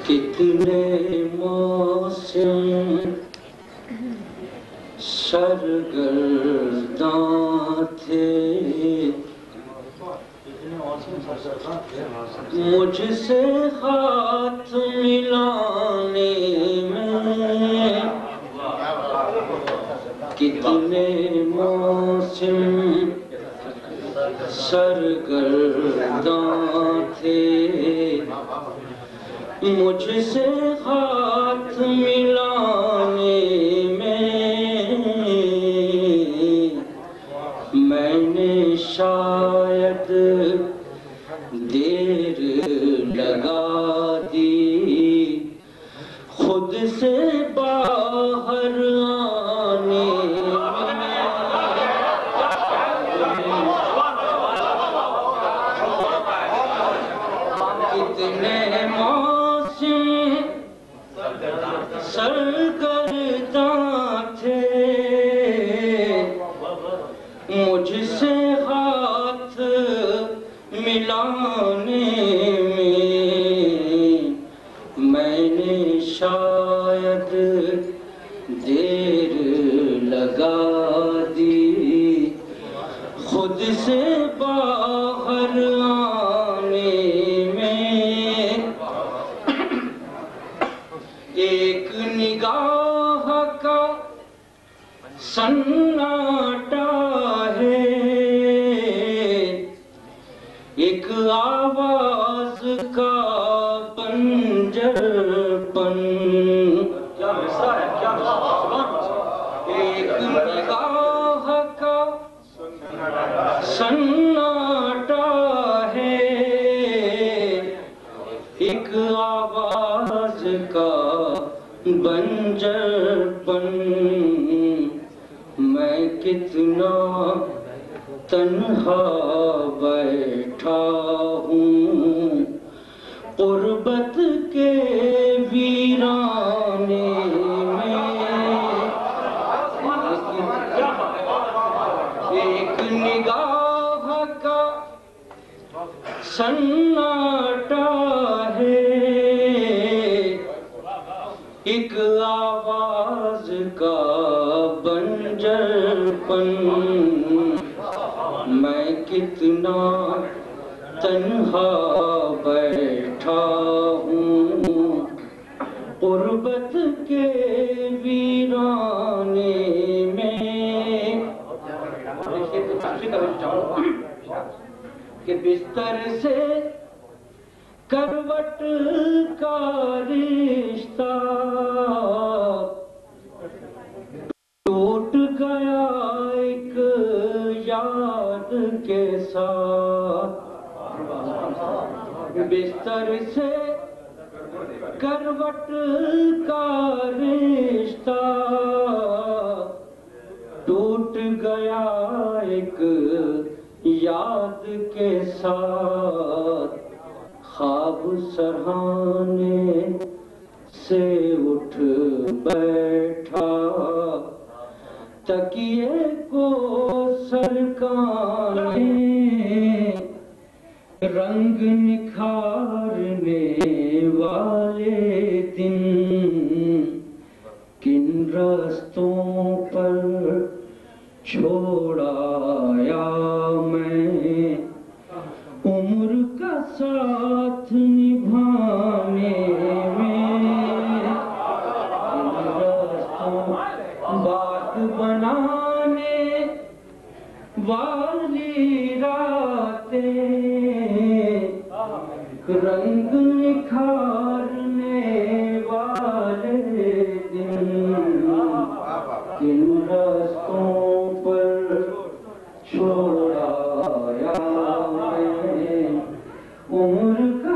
کتنے موسم سرگرداں تھے مجھ سے ہاتھ ملانے میں، کتنے موسم سرگرداں تھے مجھ سے ہاتھ ملانے میں نے شاید دیر لگا دی خود سے باہر آنے کتنے موسم سرگرداں تھے مجھ سے ہاتھ ملانے میں نے شاید دیر لگا دی خود سے باہر آنے میں، ایک نگاہ کا سناٹا ہے، ایک آواز کا بنجر پن، ایک نگاہ کا سناٹا ہے، ایک آواز کا بنجر پن، میں کتنا تنہا بیٹھا ہوں غربت کے ویرانے میں، ایک نگاہ کا سناٹا ہے، ایک آواز کا بنجر پن، میں کتنا تنہا بیٹھا ہوں غربت کے ویرانے میں، کہ بستر سے کروٹ کا رشتہ ٹوٹ گیا ایک یاد کے ساتھ، بستر سے کروٹ کا رشتہ ٹوٹ گیا ایک یاد کے ساتھ، خواب سرہانے سے اٹھ بیٹھا تکیے کو سرکانے، رنگ نکھارنے والے دن کن رستوں پر چھوڑ آیا میں، عمر کا ساتھ نبھانے میں، کن رستوں بات بنانے والی راتیں، رنگ نکھارنے والے دن کن رستوں پر چھوڑ آیا میں، عمر کا